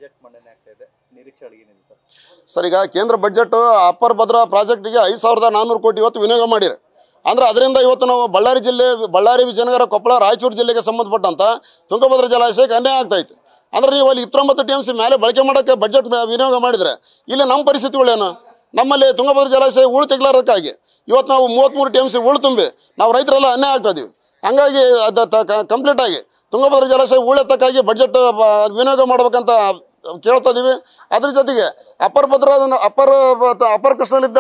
Budget ಮಂಡನೆ ಆಗ್ತಾ ಇದೆ, ನಿರೀಕ್ಷೆಗಳು ಏನಿದೆ ಸರ್? ಸರ್, ಈಗ ಕೇಂದ್ರ ಬಜೆಟ್ ಅಪ್ಪರ್ ಭದ್ರಾ ಪ್ರಾಜೆಕ್ಟ್ಗೆ 5,400 ಕೋಟಿ ಇವತ್ತು ವಿನಿಯೋಗ ಮಾಡಿರಿ. ಅಂದ್ರೆ ಅದರಿಂದ ಇವತ್ತು ನಾವು ಬಳ್ಳಾರಿ ವಿಜಯನಗರ, ಕೊಪ್ಪಳ, ರಾಯಚೂರು ಜಿಲ್ಲೆಗೆ ಸಂಬಂಧಪಟ್ಟಂತ ತುಂಗಭದ್ರಾ ಜಲಾಶಯಕ್ಕೆ ಅನ್ಯಾಯ ಆಗ್ತೈತೆ. ಅಂದ್ರೆ ನೀವು ಅಲ್ಲಿ 29 TMC ಮೇಲೆ ಬಳಕೆ ಮಾಡೋಕ್ಕೆ ಬಜೆಟ್ ವಿನಿಯೋಗ ಮಾಡಿದರೆ ಇಲ್ಲಿ ನಮ್ಮ ಪರಿಸ್ಥಿತಿಗಳೇನು? ನಮ್ಮಲ್ಲಿ ತುಂಗಭದ್ರಾ ಜಲಾಶಯ ಉಳು ತೆಗಲಾರಕ್ಕಾಗಿ ಇವತ್ತು ನಾವು 33 TMC ಉಳು ತುಂಬಿ ನಾವು ರೈತರೆಲ್ಲ ಅನ್ಯಾಯ ಆಗ್ತಾ ಇದೀವಿ. ಹಂಗಾಗಿ ಕಂಪ್ಲೀಟ್ ಆಗಿ ತುಂಗಭದ್ರಾ ಜಲಾಶಯ ಉಳೆತ್ತಕ್ಕಾಗಿ ಬಜೆಟ್ ವಿನಿಯೋಗ ಮಾಡ್ಬೇಕಂತ ಕೇಳ್ತಾ ಇದೀವಿ. ಅದ್ರ ಜೊತೆಗೆ ಅಪ್ಪರ್ ಕೃಷ್ಣಲಿದ್ದ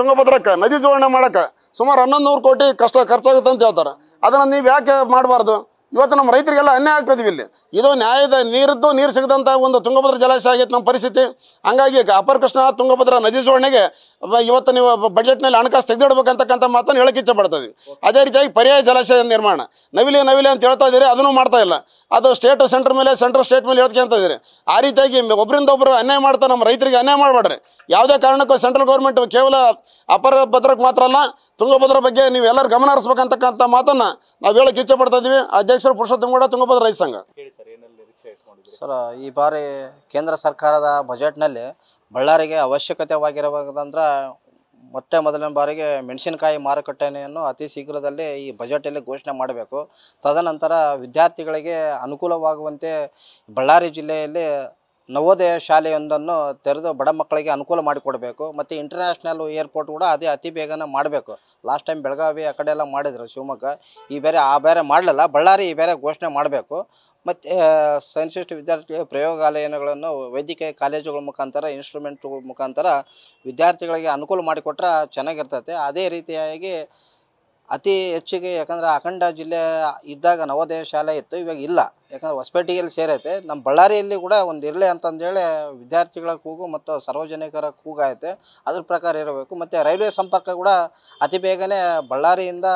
ತುಂಗಭದ್ರಕ್ಕೆ ನದಿ ಜೋಡಣೆ ಮಾಡಕ್ಕೆ ಸುಮಾರು 1100 ಕೋಟಿ ಖರ್ಚಾಗುತ್ತೆ ಅಂತ ಹೇಳ್ತಾರೆ. ಅದನ್ನು ನೀವು ಯಾಕೆ ಮಾಡಬಾರ್ದು? ಇವತ್ತು ನಮ್ಮ ರೈತರಿಗೆಲ್ಲ ಅನ್ಯಾಯ ಆಗ್ತದಿವಿ. ಇಲ್ಲಿ ಇದು ನ್ಯಾಯದ ನೀರು ಸಿಗದಂಥ ಒಂದು ತುಂಗಭದ್ರಾ ಜಲಾಶಯ ಆಗೈತೆ ನಮ್ಮ ಪರಿಸ್ಥಿತಿ. ಹಂಗಾಗಿ ಅಪ್ಪರ್ ಕೃಷ್ಣ ತುಂಗಭದ್ರಾ ನದಿ ಜೋಡಣೆಗೆ ಇವತ್ತು ನೀವು ಬಜೆಟ್ನಲ್ಲಿ ಹಣಕಾಸು ತೆಗೆದಿಡ್ಬೇಕಂತಕ್ಕಂಥ ಮಾತನ್ನು ಹೇಳಕ್ಕೆ ಇಚ್ಛೆ ಪಡ್ತೀವಿ. ಅದೇ ರೀತಿಯಾಗಿ ಪರ್ಯಾಯ ಜಲಾಶಯ ನಿರ್ಮಾಣ ನವಿಲೆ ಅಂತ ಹೇಳ್ತಾ ಇದ್ದೀರಿ, ಅದನ್ನು ಮಾಡ್ತಾ ಇಲ್ಲ. ಅದು ಸೆಂಟ್ರ್ ಸ್ಟೇಟ್ ಮೇಲೆ ಹೇಳ್ಕೊಂತ ಇದ್ದೀರಿ. ಆ ರೀತಿಯಾಗಿ ಒಬ್ಬರಿಂದ ಒಬ್ಬರು ಅನ್ಯಾಯ ಮಾಡ್ತಾ ನಮ್ಮ ರೈತರಿಗೆ ಅನ್ಯಾಯ ಮಾಡಬೇಡ್ರಿ. ಯಾವುದೇ ಕಾರಣಕ್ಕೂ ಸೆಂಟ್ರಲ್ ಗೌರ್ಮೆಂಟ್ ಕೇವಲ ಅಪರ ಭದ್ರಕ್ಕೆ ಮಾತ್ರ ಅಲ್ಲ, ತುಂಗಭದ್ರಾ ಬಗ್ಗೆ ನೀವು ಎಲ್ಲರೂ ಗಮನ ಹರಿಸ್ಬೇಕಂತಕ್ಕಂಥ ಮಾತನ್ನು ನಾವು ಹೇಳಕ್ಕೆ ಇಚ್ಛೆ ಪಡ್ತಾ ಇದ್ದೀವಿ. ಅಧ್ಯಕ್ಷರು ಪುರುಷೋತ್ತಮಗೌಡ, ತುಂಗಭದ್ರಾ ರೈತ ಸಂಘ. ಸರ್, ಈ ಬಾರಿ ಕೇಂದ್ರ ಸರ್ಕಾರದ ಬಜೆಟ್ನಲ್ಲಿ ಬಳ್ಳಾರಿಗೆ ಅವಶ್ಯಕತೆವಾಗಿರಬೇಕಂದ್ರೆ ಮೊದಲನೇ ಬಾರಿಗೆ ಮೆಣಸಿನಕಾಯಿ ಮಾರುಕಟ್ಟೆಯನ್ನು ಅತಿ ಶೀಘ್ರದಲ್ಲಿ ಈ ಬಜೆಟಲ್ಲಿ ಘೋಷಣೆ ಮಾಡಬೇಕು. ತದನಂತರ ವಿದ್ಯಾರ್ಥಿಗಳಿಗೆ ಅನುಕೂಲವಾಗುವಂತೆ ಬಳ್ಳಾರಿ ಜಿಲ್ಲೆಯಲ್ಲಿ ನವೋದಯ ಶಾಲೆಯೊಂದನ್ನು ತೆರೆದು ಬಡ ಮಕ್ಕಳಿಗೆ ಅನುಕೂಲ ಮಾಡಿಕೊಡಬೇಕು. ಮತ್ತು ಇಂಟರ್ನ್ಯಾಷನಲ್ ಏರ್ಪೋರ್ಟ್ ಕೂಡ ಅತಿ ಬೇಗನೆ ಮಾಡಬೇಕು. ಲಾಸ್ಟ್ ಟೈಮ್ ಬೆಳಗಾವಿ ಆ ಕಡೆ ಎಲ್ಲ ಮಾಡಿದ್ರು, ಶಿವಮೊಗ್ಗ. ಈ ಬೇರೆ ಮಾಡಲಿಲ್ಲ, ಬಳ್ಳಾರಿ ಈ ಬೇರೆ ಘೋಷಣೆ ಮಾಡಬೇಕು. ಮತ್ತು ಸೈನ್ಸಿಸ್ಟ್ ವಿದ್ಯಾರ್ಥಿಗಳ ಪ್ರಯೋಗಾಲಯಗಳನ್ನು ವೈದ್ಯಕೀಯ ಕಾಲೇಜುಗಳ ಮುಖಾಂತರ, ಇನ್ಸ್ಟ್ರೂಮೆಂಟ್ಗಳ ಮುಖಾಂತರ ವಿದ್ಯಾರ್ಥಿಗಳಿಗೆ ಅನುಕೂಲ ಮಾಡಿಕೊಟ್ರೆ ಚೆನ್ನಾಗಿರ್ತೈತೆ. ಅದೇ ರೀತಿಯಾಗಿ ಅತಿ ಹೆಚ್ಚಿಗೆ, ಯಾಕಂದರೆ ಅಖಂಡ ಜಿಲ್ಲೆ ಇದ್ದಾಗ ನವೋದಯ ಶಾಲೆ ಇತ್ತು, ಇವಾಗ ಇಲ್ಲ. ಯಾಕಂದರೆ ಹೊಸಪೇಟೆಯಲ್ಲಿ ಸೇರೈತೆ. ನಮ್ಮ ಬಳ್ಳಾರಿಯಲ್ಲಿ ಕೂಡ ಒಂದು ಇರಲಿ ಅಂತಂದೇಳಿ ವಿದ್ಯಾರ್ಥಿಗಳ ಕೂಗು ಮತ್ತು ಸಾರ್ವಜನಿಕರ ಕೂಗೈತೆ. ಅದ್ರ ಪ್ರಕಾರ ಇರಬೇಕು. ಮತ್ತು ರೈಲ್ವೆ ಸಂಪರ್ಕ ಕೂಡ ಅತಿ ಬೇಗನೆ ಬಳ್ಳಾರಿಯಿಂದ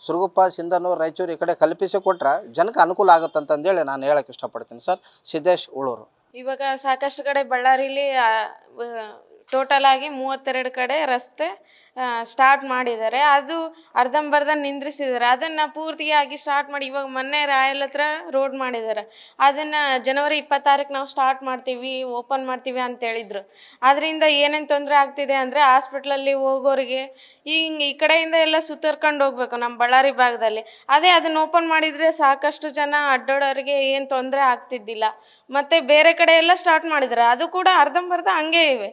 ಸುರಗುಪ್ಪ, ಸಿಂಧನೂರು, ರಾಯಚೂರು ಈ ಕಡೆ ಕಲ್ಪಿಸಿಕೊಟ್ರೆ ಜನಕ್ಕೆ ಅನುಕೂಲ ಆಗುತ್ತಂತಂದೇಳಿ ನಾನು ಹೇಳಕ್ಕೆ ಇಷ್ಟಪಡ್ತೀನಿ ಸರ್. ಸಿದ್ದೇಶ್ ಉಳೂರು. ಇವಾಗ ಸಾಕಷ್ಟು ಕಡೆ ಬಳ್ಳಾರಿಲಿ ಟೋಟಲ್ ಆಗಿ 32 ಕಡೆ ರಸ್ತೆ ಸ್ಟಾರ್ಟ್ ಮಾಡಿದ್ದಾರೆ. ಅದು ಅರ್ಧಂಬರ್ಧ ನಿಂದ್ರಿಸಿದ್ದಾರೆ. ಅದನ್ನು ಪೂರ್ತಿಯಾಗಿ ಸ್ಟಾರ್ಟ್ ಮಾಡಿ ಇವಾಗ ಮೊನ್ನೆ ರಾಯಲ್ ಹತ್ರ ರೋಡ್ ಮಾಡಿದ್ದಾರೆ. ಅದನ್ನು ಜನವರಿ 26 ನಾವು ಸ್ಟಾರ್ಟ್ ಮಾಡ್ತೀವಿ, ಓಪನ್ ಮಾಡ್ತೀವಿ ಅಂತ ಹೇಳಿದ್ರು. ಅದರಿಂದ ಏನೇನು ತೊಂದರೆ ಆಗ್ತಿದೆ ಅಂದರೆ ಹಾಸ್ಪಿಟ್ಲಲ್ಲಿ ಹೋಗೋರಿಗೆ ಈ ಕಡೆಯಿಂದ ಎಲ್ಲ ಸುತ್ತರ್ಕೊಂಡು ಹೋಗ್ಬೇಕು ನಮ್ಮ ಬಳ್ಳಾರಿ ಭಾಗದಲ್ಲಿ. ಅದನ್ನು ಓಪನ್ ಮಾಡಿದರೆ ಸಾಕಷ್ಟು ಜನ ಅಡ್ಡೋಡೋರಿಗೆ ಏನು ತೊಂದರೆ ಆಗ್ತಿದ್ದಿಲ್ಲ. ಮತ್ತು ಬೇರೆ ಕಡೆ ಎಲ್ಲ ಸ್ಟಾರ್ಟ್ ಮಾಡಿದ್ದಾರೆ, ಅದು ಕೂಡ ಅರ್ಧಂಬರ್ಧ ಹಂಗೆ ಇವೆ.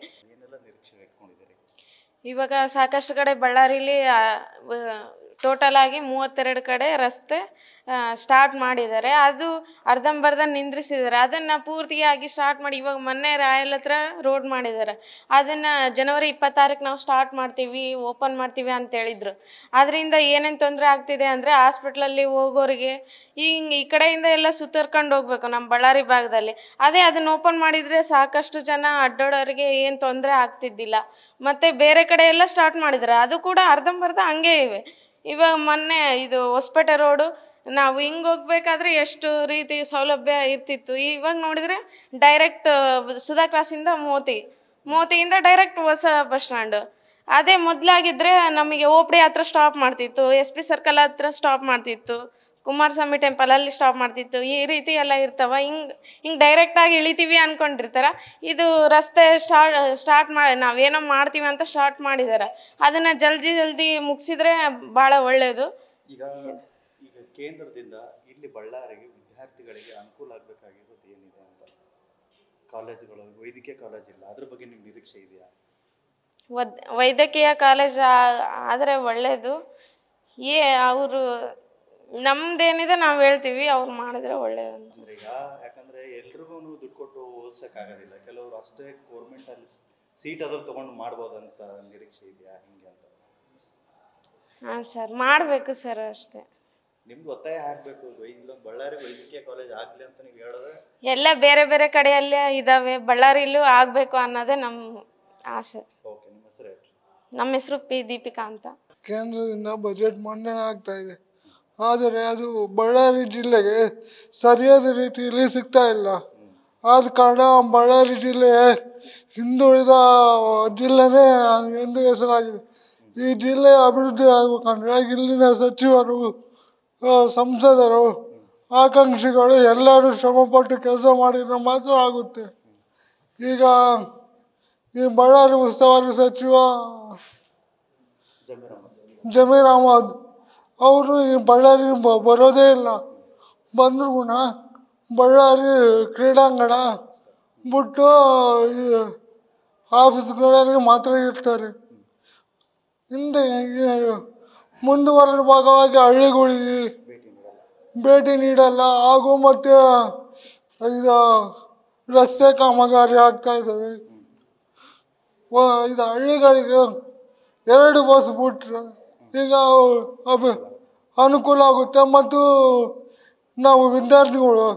ಇವಾಗ ಸಾಕಷ್ಟು ಕಡೆ ಬಳ್ಳಾರಿಲಿ ಟೋಟಲ್ ಆಗಿ 32 ಕಡೆ ರಸ್ತೆ ಸ್ಟಾರ್ಟ್ ಮಾಡಿದ್ದಾರೆ. ಅದು ಅರ್ಧಂಬರ್ಧ ನಿಂದ್ರಿಸಿದ್ದಾರೆ. ಅದನ್ನು ಪೂರ್ತಿಯಾಗಿ ಸ್ಟಾರ್ಟ್ ಮಾಡಿ ಇವಾಗ ಮೊನ್ನೆ ರಾಯಲ್ ಹತ್ರ ರೋಡ್ ಮಾಡಿದ್ದಾರೆ. ಅದನ್ನು ಜನವರಿ 26 ನಾವು ಸ್ಟಾರ್ಟ್ ಮಾಡ್ತೀವಿ, ಓಪನ್ ಮಾಡ್ತೀವಿ ಅಂತ ಹೇಳಿದ್ರು. ಅದರಿಂದ ಏನೇನು ತೊಂದರೆ ಆಗ್ತಿದೆ ಅಂದರೆ ಹಾಸ್ಪಿಟ್ಲಲ್ಲಿ ಹೋಗೋರಿಗೆ ಈ ಕಡೆಯಿಂದ ಎಲ್ಲ ಸುತ್ತರ್ಕೊಂಡು ಹೋಗ್ಬೇಕು ನಮ್ಮ ಬಳ್ಳಾರಿ ಭಾಗದಲ್ಲಿ. ಅದನ್ನು ಓಪನ್ ಮಾಡಿದರೆ ಸಾಕಷ್ಟು ಜನ ಅಡ್ಡೋಡೋರಿಗೆ ಏನು ತೊಂದರೆ ಆಗ್ತಿದ್ದಿಲ್ಲ. ಮತ್ತು ಬೇರೆ ಕಡೆ ಎಲ್ಲ ಸ್ಟಾರ್ಟ್ ಮಾಡಿದ್ದಾರೆ, ಅದು ಕೂಡ ಅರ್ಧಂಬರ್ಧ ಹಂಗೆ ಇವೆ. ಇವಾಗ ಮೊನ್ನೆ ಇದು ಹೊಸಪೇಟೆ ರೋಡು ನಾವು ಹಿಂಗೆ ಹೋಗ್ಬೇಕಾದ್ರೆ ಎಷ್ಟು ರೀತಿ ಸೌಲಭ್ಯ ಇರ್ತಿತ್ತು. ಇವಾಗ ನೋಡಿದರೆ ಡೈರೆಕ್ಟ್ ಸುಧಾ ಕ್ರಾಸಿಂದ ಮೋತಿಯಿಂದ ಡೈರೆಕ್ಟ್ ಹೊಸ ಬಸ್ ಸ್ಟ್ಯಾಂಡು. ಅದೇ ಮೊದಲಾಗಿದ್ದರೆ ನಮಗೆ ಓಪಡಿ ಹತ್ರ ಸ್ಟಾಪ್ ಮಾಡ್ತಿತ್ತು, SP ಸರ್ಕಲ್ ಹತ್ರ ಸ್ಟಾಪ್ ಮಾಡ್ತಿತ್ತು, ಕುಮಾರಸ್ವಾಮಿ ಟೆಂಪಲಲ್ಲಿ ಸ್ಟಾಪ್ ಮಾಡ್ತಿತ್ತು. ಈ ರೀತಿ ಎಲ್ಲ ಇರ್ತಾವ. ಹಿಂಗೆ ಡೈರೆಕ್ಟಾಗಿ ಇಳಿತೀವಿ ಅಂದ್ಕೊಂಡಿರ್ತಾರೆ. ಇದು ರಸ್ತೆ ಸ್ಟಾರ್ಟ್ ಮಾಡಿ ನಾವೇನೋ ಮಾಡ್ತೀವಿ ಅಂತ ಸ್ಟಾರ್ಟ್ ಮಾಡಿದ್ದಾರೆ. ಅದನ್ನು ಜಲ್ದಿ ಮುಗಿಸಿದ್ರೆ ಭಾಳ ಒಳ್ಳೆಯದು. ಈಗ ಕೇಂದ್ರದಿಂದ ಇಲ್ಲಿ ಬಳ್ಳಾರಿಗೆ ವಿದ್ಯಾರ್ಥಿಗಳಿಗೆ ಅನುಕೂಲ ಆಗಬೇಕಾಗಿರೋದು ಏನಿದೆ ಅಂತ? ಕಾಲೇಜುಗಳು, ವೈದ್ಯಕೀಯ ಕಾಲೇಜ್ ಇಲ್ಲ, ಅದ್ರ ಬಗ್ಗೆ ನಿಮ್ಮ ನಿರೀಕ್ಷೆ ಇದೆಯಾ? ವೈದ್ಯಕೀಯ ಕಾಲೇಜ್ ಆದರೆ ಒಳ್ಳೆಯದು. ಅವರು ನಮ್ದೇನಿದೆ ನಾವು ಹೇಳ್ತೀವಿ, ಅವ್ರು ಮಾಡಿದ್ರೆ ಒಳ್ಳೇದು. ಈಗ ಯಾಕಂದ್ರೆ ಎಲ್ರಿಗೂ ದುಡ್ಡು ಕೊಟ್ಟು ಓದಿಸೋಕ್ಕಾಗೋದಿಲ್ಲ. ಕೆಲವರು ಅಷ್ಟೇ ಗೌರ್ಮೆಂಟಲ್ಲಿ ಸೀಟ್ ಅದ್ರ ತೊಗೊಂಡು ಮಾಡ್ಬೋದಂತ ನಿರೀಕ್ಷೆ ಇದೆಯಾ ಹಿಂಗೆ ಅಂತ? ಹಾಂ ಸರ್, ಮಾಡಬೇಕು ಸರ್ ಅಷ್ಟೇ. ನಿಮ್ದು ಒತ್ತಾಯ ಆಗಬೇಕು, ಇಲ್ಲೊಂದು ಬಳ್ಳಾರಿ ವೈದ್ಯಕೀಯ ಕಾಲೇಜ್ ಆಗಲಿ ಅಂತ ನೀವು ಹೇಳಿದ್ರೆ. ಎಲ್ಲ ಬೇರೆ ಬೇರೆ ಕಡೆಯಲ್ಲೇ ಇದ್ದಾವೆ, ಬಳ್ಳಾರಿಲೂ ಆಗಬೇಕು ಅನ್ನೋದೇ ನಮ್ಮ ಆಸೆ. ಓಕೆ, ನಿಮ್ಮ ಹೆಸರು ಹೇಳಿ. ನಮ್ಮ ಹೆಸರು P. ದೀಪಿಕಾ ಅಂತ. ಕೇಂದ್ರದಿಂದ ಬಜೆಟ್ ಮಂಡನೆ ಆಗ್ತಾ ಇದೆ, ಆದರೆ ಅದು ಬಳ್ಳಾರಿ ಜಿಲ್ಲೆಗೆ ಸರಿಯಾದ ರೀತಿಯಲ್ಲಿ ಸಿಗ್ತಾ ಇಲ್ಲ. ಆದ ಕಾರಣ ಬಳ್ಳಾರಿ ಜಿಲ್ಲೆ ಹಿಂದುಳಿದ ಜಿಲ್ಲೆನೇ ಎಂದು ಹೆಸರಾಗಿದೆ. ಈ ಜಿಲ್ಲೆ ಅಭಿವೃದ್ಧಿ ಆಗಬೇಕಂದ್ರೆ ಇಲ್ಲಿನ ಸಚಿವರು, ಸಂಸದರು, ಆಕಾಂಕ್ಷಿಗಳು ಎಲ್ಲರೂ ಶ್ರಮಪಟ್ಟು ಕೆಲಸ ಮಾಡಿದ್ರೆ ಮಾತ್ರ ಆಗುತ್ತೆ. ಈಗ ಈ ಬಳ್ಳಾರಿ ಉಸ್ತುವಾರಿ ಸಚಿವ ಜಮೀರ್ ಅಹಮದ್ ಅವರು ಈ ಬಳ್ಳಾರಿ ಬರೋದೇ ಇಲ್ಲ. ಬಂದ್ರು ಗುಣ ಬಳ್ಳಾರಿ ಕ್ರೀಡಾಂಗಣ ಬಿಟ್ಟು ಈ ಆಫೀಸ್ಗಳಲ್ಲಿ ಮಾತ್ರ ಇರ್ತಾರೆ. ಹಿಂದೆ ಮುಂದುವರೆದ ಭಾಗವಾಗಿ ಹಳ್ಳಿಗಳಿಗೆ ಭೇಟಿ ನೀಡಲ್ಲ. ಹಾಗೂ ಮತ್ತೆ ಇದು ರಸ್ತೆ ಕಾಮಗಾರಿ ಆಗ್ತಾ ಇದ್ದಾವೆ. ಇದು ಹಳ್ಳಿಗಳಿಗೆ 2 ಬಸ್ ಬಿಟ್ರೆ ಈಗ ಅನುಕೂಲ ಆಗುತ್ತೆ. ಮತ್ತು ನಾವು ವಿದ್ಯಾರ್ಥಿಗಳು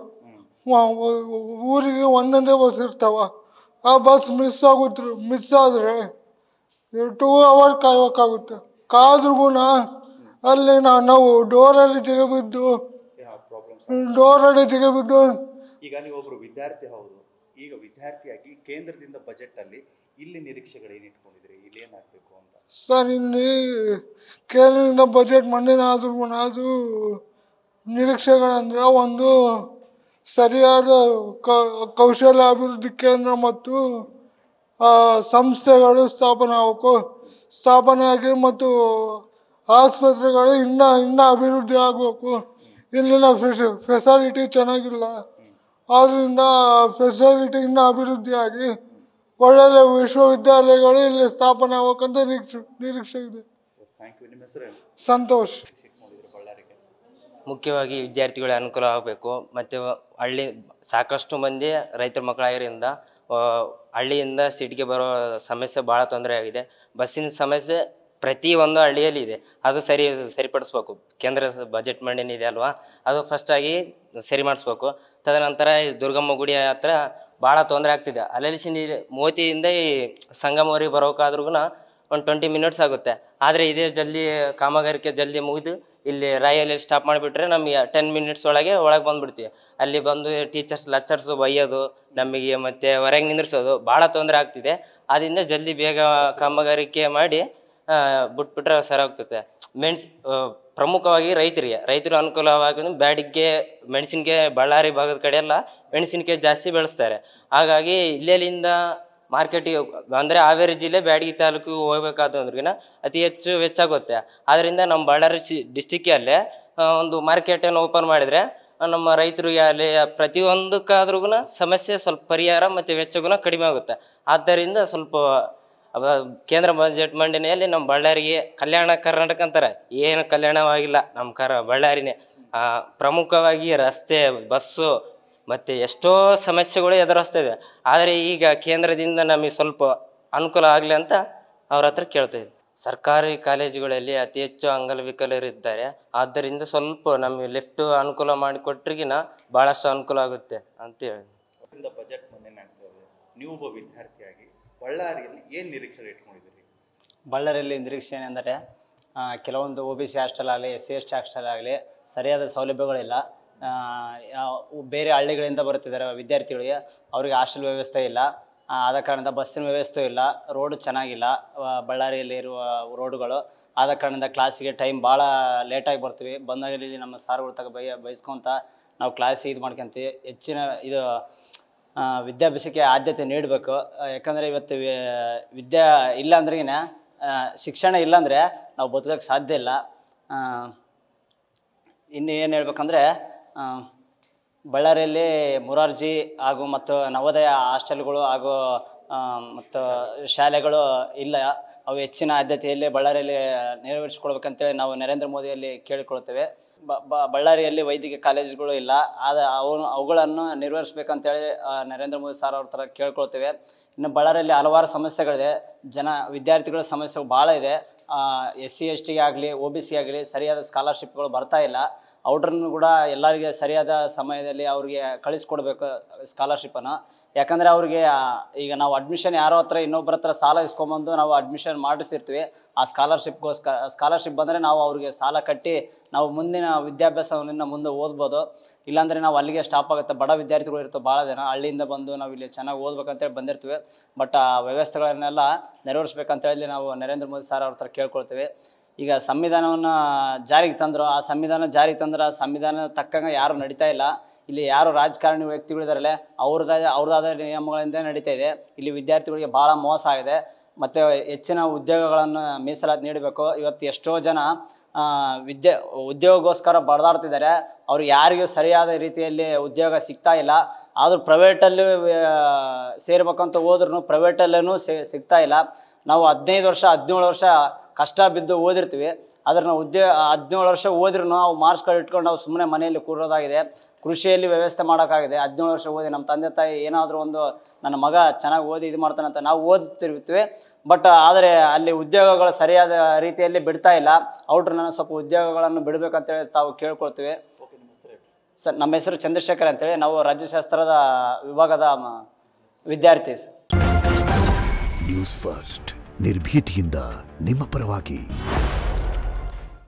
ಊರಿಗೆ ಒಂದೊಂದೇ ಬಸ್ ಇರ್ತಾವ. ಆ ಬಸ್ ಮಿಸ್ ಆದರೆ 2 ಅವರ್ ಕಾಯಬೇಕಾಗುತ್ತೆ. ಕಾದ್ರೂ ಅಲ್ಲಿ ನಾವು ಡೋರಲ್ಲಿ ಜಿಗಿಬಿದ್ದು ಈಗ ನೀವು ಒಬ್ರು ವಿದ್ಯಾರ್ಥಿ, ಹೌದು. ಈಗ ವಿದ್ಯಾರ್ಥಿಯಾಗಿ ಕೇಂದ್ರದಿಂದ ಬಜೆಟ್ ಅಲ್ಲಿ ಇಲ್ಲಿ ನಿರೀಕ್ಷೆಗಳು ಏನು ಇಟ್ಕೊಂಡಿದ್ರಿ, ಇಲ್ಲಿ ಏನಾಗಬೇಕು ಅಂತ? ಸರ್, ಇಲ್ಲಿ ಕೇಂದ್ರದಿಂದ ಬಜೆಟ್ ಮಂಡನೆ ಆದ್ರೂ ಅದು ನಿರೀಕ್ಷೆಗಳಂದ್ರೆ ಒಂದು ಸರಿಯಾದ ಕೌಶಲ್ಯ ಅಭಿವೃದ್ಧಿ ಕೇಂದ್ರ ಮತ್ತು ಸಂಸ್ಥೆಗಳು ಸ್ಥಾಪನೆ ಆಗಿ ಮತ್ತು ಆಸ್ಪತ್ರೆಗಳು ಇನ್ನ ಅಭಿವೃದ್ಧಿ ಆಗಬೇಕು. ಇಲ್ಲಿನ ಫೆಸಿಲಿಟಿ ಚೆನ್ನಾಗಿಲ್ಲ. ಆದ್ದರಿಂದ ಫೆಸಿಲಿಟಿ ಇನ್ನೂ ಅಭಿವೃದ್ಧಿ ಆಗಿ ಒಳ್ಳೊಳ್ಳೆ ವಿಶ್ವವಿದ್ಯಾಲಯಗಳು ಇಲ್ಲಿ ಸ್ಥಾಪನೆ ಆಗಬೇಕಂತ ನಿರೀಕ್ಷೆ ಇದೆ. ಸಂತೋಷ್. ಮುಖ್ಯವಾಗಿ ವಿದ್ಯಾರ್ಥಿಗಳ ಅನುಕೂಲ ಆಗಬೇಕು. ಮತ್ತು ಹಳ್ಳಿ ಸಾಕಷ್ಟು ಮಂದಿ ರೈತರ ಮಕ್ಕಳಾಗಿರೋದ್ರಿಂದ ಹಳ್ಳಿಯಿಂದ ಸಿಟಿಗೆ ಬರೋ ಸಮಸ್ಯೆ ಭಾಳ ತೊಂದರೆ ಆಗಿದೆ. ಬಸ್ಸಿನ ಸಮಸ್ಯೆ ಪ್ರತಿಯೊಂದು ಹಳ್ಳಿಯಲ್ಲಿ ಇದೆ. ಅದು ಸರಿಪಡಿಸ್ಬೇಕು. ಕೇಂದ್ರ ಬಜೆಟ್ ಮಂಡನೆ ಇದೆ ಅಲ್ವಾ, ಅದು ಫಸ್ಟಾಗಿ ಸರಿ ಮಾಡಿಸ್ಬೇಕು. ತದನಂತರ ಈ ದುರ್ಗಮ್ಮ ಗುಡಿ ಹತ್ರ ಭಾಳ ತೊಂದರೆ ಆಗ್ತಿದೆ. ಅಲ್ಲಲ್ಲಿ ಮೋತಿಯಿಂದ ಈ ಸಂಗಮವರೆಗೆ ಬರೋಕ್ಕಾದ್ರೂ ಒಂದು 20 ಮಿನಿಟ್ಸ್ ಆಗುತ್ತೆ. ಆದರೆ ಇದೇ ಜಲ್ದಿ ಕಾಮಗಾರಿಕೆ ಜಲ್ದಿ ಮುಗಿದು ಇಲ್ಲಿ ರಾಯಲ್ಲಿ ಸ್ಟಾಪ್ ಮಾಡಿಬಿಟ್ರೆ ನಮಗೆ 10 ಮಿನಿಟ್ಸ್ ಒಳಗೆ ಬಂದುಬಿಡ್ತೀವಿ. ಅಲ್ಲಿ ಬಂದು ಲೆಕ್ಚರ್ಸು ಬೈಯೋದು ನಮಗೆ, ಮತ್ತು ಹೊರಗೆ ನಿಂದ್ರಿಸೋದು ಭಾಳ ತೊಂದರೆ ಆಗ್ತಿದೆ. ಅದರಿಂದ ಜಲ್ದಿ ಬೇಗ ಕಾಮಗಾರಿಕೆ ಮಾಡಿ ಬಿಟ್ಬಿಟ್ರೆ ಸರಿಯಾಗ್ತದೆ. ಪ್ರಮುಖವಾಗಿ ರೈತರು ಅನುಕೂಲವಾಗಿ ಬ್ಯಾಡಿಗೆ ಮೆಣಸಿನ್ಕಾಯಿ ಬಳ್ಳಾರಿ ಭಾಗದ ಕಡೆ ಎಲ್ಲ ಮೆಣಸಿನ್ಕಾಯಿ ಜಾಸ್ತಿ ಬೆಳೆಸ್ತಾರೆ. ಹಾಗಾಗಿ ಇಲ್ಲೆಲ್ಲಿಂದ ಮಾರ್ಕೆಟಿಗೆ ಅಂದರೆ ಹಾವೇರಿ ಜಿಲ್ಲೆ ಬ್ಯಾಡಗಿ ತಾಲೂಕಿಗೆ ಹೋಗ್ಬೇಕಾದ್ರಿಗಿನ ಅತಿ ಹೆಚ್ಚು ವೆಚ್ಚ ಆಗುತ್ತೆ. ಆದ್ದರಿಂದ ನಮ್ಮ ಬಳ್ಳಾರಿ ಡಿಸ್ಟಿಕ್ಕಲ್ಲೇ ಒಂದು ಮಾರ್ಕೆಟನ್ನು ಓಪನ್ ಮಾಡಿದರೆ ನಮ್ಮ ರೈತರಿಗೆ ಅಲ್ಲಿ ಪ್ರತಿಯೊಂದಕ್ಕಾದ್ರೂ ಸಮಸ್ಯೆ ಸ್ವಲ್ಪ ಪರಿಹಾರ ಮತ್ತು ವೆಚ್ಚಗುಣ ಕಡಿಮೆ ಆಗುತ್ತೆ. ಆದ್ದರಿಂದ ಸ್ವಲ್ಪ ಕೇಂದ್ರ ಬಜೆಟ್ ಮಂಡನೆಯಲ್ಲಿ ನಮ್ಮ ಬಳ್ಳಾರಿಗೆ ಕಲ್ಯಾಣ ಕರ್ನಾಟಕ ಅಂತಾರೆ, ಏನು ಕಲ್ಯಾಣವಾಗಿಲ್ಲ ನಮ್ಮ ಬಳ್ಳಾರಿನೇ. ಪ್ರಮುಖವಾಗಿ ರಸ್ತೆ, ಬಸ್ಸು ಮತ್ತು ಎಷ್ಟೋ ಸಮಸ್ಯೆಗಳು ಎದುರಿಸ್ತಾ ಇದೆ. ಆದರೆ ಈಗ ಕೇಂದ್ರದಿಂದ ನಮಗೆ ಸ್ವಲ್ಪ ಅನುಕೂಲ ಆಗಲಿ ಅಂತ ಅವ್ರ ಹತ್ರ ಕೇಳ್ತಾ ಇದ್ದೀವಿ. ಸರ್ಕಾರಿ ಕಾಲೇಜುಗಳಲ್ಲಿ ಅತಿ ಹೆಚ್ಚು ಅಂಗವಿಕಲರಿದ್ದಾರೆ. ಆದ್ದರಿಂದ ಸ್ವಲ್ಪ ನಮಗೆ ಲಿಫ್ಟ್ ಅನುಕೂಲ ಮಾಡಿಕೊಟ್ರಿಗಿನ ಭಾಳಷ್ಟು ಅನುಕೂಲ ಆಗುತ್ತೆ ಅಂತ ಹೇಳಿ. ಬಜೆಟ್ ಮಂಡನೆ ಆಗ್ತದೆ. ನೀವು ಒಬ್ಬ ವಿದ್ಯಾರ್ಥಿಯಾಗಿ ಬಳ್ಳಾರಿಯಲ್ಲಿ ಏನು ನಿರೀಕ್ಷೆ ಇಟ್ಕೊಂಡಿದ್ದೀರಿ? ಬಳ್ಳಾರಿಯಲ್ಲಿ ನಿರೀಕ್ಷೆ ಏನೆಂದರೆ ಕೆಲವೊಂದು OBC ಹಾಸ್ಟೆಲ್ ಆಗಲಿ, SC ST ಹಾಸ್ಟೆಲ್ ಆಗಲಿ ಸರಿಯಾದ ಸೌಲಭ್ಯಗಳಿಲ್ಲ. ಬೇರೆ ಹಳ್ಳಿಗಳಿಂದ ಬರುತ್ತಿದ್ದಾರೆ ವಿದ್ಯಾರ್ಥಿಗಳಿಗೆ, ಅವರಿಗೆ ಹಾಸ್ಟೆಲ್ ವ್ಯವಸ್ಥೆ ಇಲ್ಲ. ಆದ ಕಾರಣದಿಂದ ಬಸ್ಸಿನ ವ್ಯವಸ್ಥೆ ಇಲ್ಲ, ರೋಡು ಚೆನ್ನಾಗಿಲ್ಲ ಬಳ್ಳಾರಿಯಲ್ಲಿ ಇರುವ ರೋಡುಗಳು. ಆದ ಕಾರಣದಿಂದ ಕ್ಲಾಸಿಗೆ ಟೈಮ್ ಭಾಳ ಲೇಟಾಗಿ ಬರ್ತೀವಿ. ಬಂದಾಗಲಿ ನಮ್ಮ ಸಾರುಗಳು ಬಯಸ್ಕೊತ ನಾವು ಕ್ಲಾಸಿಗೆ ಇದು ಮಾಡ್ಕೊತೀವಿ. ಹೆಚ್ಚಿನ ವಿದ್ಯಾಭ್ಯಾಸಕ್ಕೆ ಆದ್ಯತೆ ನೀಡಬೇಕು. ಯಾಕಂದರೆ ಇವತ್ತು ವಿದ್ಯೆ ಇಲ್ಲಾಂದ್ರಿಗಿನ ಶಿಕ್ಷಣ ಇಲ್ಲಾಂದರೆ ನಾವು ಬದುಕೋಕ್ಕೆ ಸಾಧ್ಯ ಇಲ್ಲ. ಇನ್ನು ಏನು ಹೇಳ್ಬೇಕಂದ್ರೆ ಬಳ್ಳಾರಿಯಲ್ಲಿ ಮುರಾರ್ಜಿ ಹಾಗೂ ಮತ್ತು ನವೋದಯ ಹಾಸ್ಟೆಲ್ಗಳು ಹಾಗೂ ಮತ್ತು ಶಾಲೆಗಳು ಇಲ್ಲ. ಅವು ಹೆಚ್ಚಿನ ಆದ್ಯತೆಯಲ್ಲಿ ಬಳ್ಳಾರಿಯಲ್ಲಿ ನೆರವೇರಿಸಿಕೊಳ್ಬೇಕಂತೇಳಿ ನಾವು ನರೇಂದ್ರ ಮೋದಿಯಲ್ಲಿ ಕೇಳಿಕೊಳ್ತೇವೆ. ಬಳ್ಳಾರಿಯಲ್ಲಿ ವೈದ್ಯಕೀಯ ಕಾಲೇಜುಗಳು ಇಲ್ಲ. ಅವುಗಳನ್ನು ನಿರ್ವಹಿಸ್ಬೇಕಂತೇಳಿ ನರೇಂದ್ರ ಮೋದಿ ಸರ್ ಅವ್ರ ಥರ ಕೇಳ್ಕೊಳ್ತೇವೆ. ಇನ್ನು ಬಳ್ಳಾರಿಯಲ್ಲಿ ಹಲವಾರು ಸಮಸ್ಯೆಗಳಿದೆ. ವಿದ್ಯಾರ್ಥಿಗಳ ಸಮಸ್ಯೆ ಭಾಳ ಇದೆ. SC ST ಆಗಲಿ OBC ಆಗಲಿ ಸರಿಯಾದ ಸ್ಕಾಲರ್ಶಿಪ್ಗಳು ಬರ್ತಾ ಇಲ್ಲ. ಔಟ್ರನ್ನು ಕೂಡ ಎಲ್ಲರಿಗೆ ಸರಿಯಾದ ಸಮಯದಲ್ಲಿ ಅವ್ರಿಗೆ ಕಳಿಸ್ಕೊಡ್ಬೇಕು ಸ್ಕಾಲರ್ಶಿಪ್ಪನ್ನು. ಯಾಕಂದರೆ ಅವ್ರಿಗೆ ಈಗ ನಾವು ಅಡ್ಮಿಷನ್ ಯಾರೋ ಹತ್ರ ಇನ್ನೊಬ್ಬರ ಹತ್ರ ಸಾಲ ಇಸ್ಕೊಂಬಂದು ನಾವು ಅಡ್ಮಿಷನ್ ಮಾಡಿಸಿರ್ತೀವಿ. ಆ ಸ್ಕಾಲರ್ಶಿಪ್ ಬಂದರೆ ನಾವು ಅವ್ರಿಗೆ ಸಾಲ ಕಟ್ಟಿ ನಾವು ಮುಂದಿನ ವಿದ್ಯಾಭ್ಯಾಸವನ್ನು ಮುಂದೆ ಓದ್ಬೋದು. ಇಲ್ಲಾಂದರೆ ನಾವು ಅಲ್ಲಿಗೆ ಸ್ಟಾಪ್ ಆಗುತ್ತೆ. ಬಡ ವಿದ್ಯಾರ್ಥಿಗಳು ಇರ್ತವೆ ಭಾಳ ಜನ, ಹಳ್ಳಿಯಿಂದ ಬಂದು ನಾವು ಇಲ್ಲಿ ಚೆನ್ನಾಗಿ ಓದ್ಬೇಕಂತೇಳಿ ಬಂದಿರ್ತೀವಿ. ಬಟ್ ಆ ವ್ಯವಸ್ಥೆಗಳನ್ನೆಲ್ಲ ನೆರವೇರಿಸ್ಬೇಕಂತೇಳಿ ನಾವು ನರೇಂದ್ರ ಮೋದಿ ಸರ್ ಅವ್ರ ಹತ್ರ ಕೇಳ್ಕೊಳ್ತೀವಿ. ಈಗ ಸಂವಿಧಾನವನ್ನು ಜಾರಿಗೆ ತಂದರು. ಆ ಸಂವಿಧಾನ ಜಾರಿಗೆ ತಂದ್ರೆ ಆ ಸಂವಿಧಾನ ತಕ್ಕಂಗೆ ಯಾರು ನಡೀತಾ ಇಲ್ಲ. ಇಲ್ಲಿ ಯಾರು ರಾಜಕಾರಣಿ ವ್ಯಕ್ತಿಗಳಿದಾರಲ್ಲ ಅವ್ರದ್ದಾದ ನಿಯಮಗಳಿಂದ ನಡೀತಾ ಇದೆ. ಇಲ್ಲಿ ವಿದ್ಯಾರ್ಥಿಗಳಿಗೆ ಭಾಳ ಮೋಸ ಆಗಿದೆ. ಮತ್ತು ಹೆಚ್ಚಿನ ಉದ್ಯೋಗಗಳನ್ನು ಮೀಸಲಾತಿ ನೀಡಬೇಕು. ಇವತ್ತು ಎಷ್ಟೋ ಜನ ಉದ್ಯೋಗಕ್ಕೋಸ್ಕರ ಬಡದಾಡ್ತಿದ್ದಾರೆ. ಅವ್ರು ಯಾರಿಗೂ ಸರಿಯಾದ ರೀತಿಯಲ್ಲಿ ಉದ್ಯೋಗ ಸಿಗ್ತಾ ಇಲ್ಲ. ಆದರೂ ಪ್ರೈವೇಟಲ್ಲಿ ಸೇರ್ಬೇಕಂತ ಹೋದ್ರೂ ಪ್ರೈವೇಟಲ್ಲೂ ಸಿಗ್ತಾ ಇಲ್ಲ. ನಾವು 15 ವರ್ಷ 17 ವರ್ಷ ಕಷ್ಟ ಬಿದ್ದು ಓದಿರ್ತೀವಿ. ಆದ್ರೆ ನಾವು 17 ವರ್ಷ ಓದಿರೂ ನಾವು ಮಾರ್ಕ್ಸ್ ಕಾರ್ಡ್ ಇಟ್ಕೊಂಡು ನಾವು ಸುಮ್ಮನೆ ಮನೆಯಲ್ಲಿ ಕೂರೋದಾಗಿದೆ. ಕೃಷಿಯಲ್ಲಿ ವ್ಯವಸ್ಥೆ ಮಾಡೋಕ್ಕಾಗಿದೆ. 17 ವರ್ಷ ಓದಿ ನಮ್ಮ ತಂದೆ ತಾಯಿ ಏನಾದರೂ ಒಂದು ನನ್ನ ಮಗ ಚೆನ್ನಾಗಿ ಓದಿ ಇದು ಮಾಡ್ತಾನಂತ ನಾವು ಓದುತ್ತಿರ್ತೀವಿ. ಬಟ್ ಆದರೆ ಅಲ್ಲಿ ಉದ್ಯೋಗಗಳು ಸರಿಯಾದ ರೀತಿಯಲ್ಲಿ ಬಿಡ್ತಾ ಇಲ್ಲ. ಔಟ್ರನ್ನ ಸ್ವಲ್ಪ ಉದ್ಯೋಗಗಳನ್ನು ಬಿಡಬೇಕಂತೇಳಿ ತಾವು ಕೇಳ್ಕೊಳ್ತೀವಿ. ಸರ್, ನಮ್ಮ ಹೆಸರು ಚಂದ್ರಶೇಖರ್ ಅಂತೇಳಿ, ನಾವು ರಾಜ್ಯಶಾಸ್ತ್ರದ ವಿಭಾಗದ ವಿದ್ಯಾರ್ಥಿ. ನ್ಯೂಸ್ ಫಸ್ಟ್ ನಿರ್ಭೀತಿಯಿಂದ ನಿಮ್ಮ ಪರವಾಗಿ.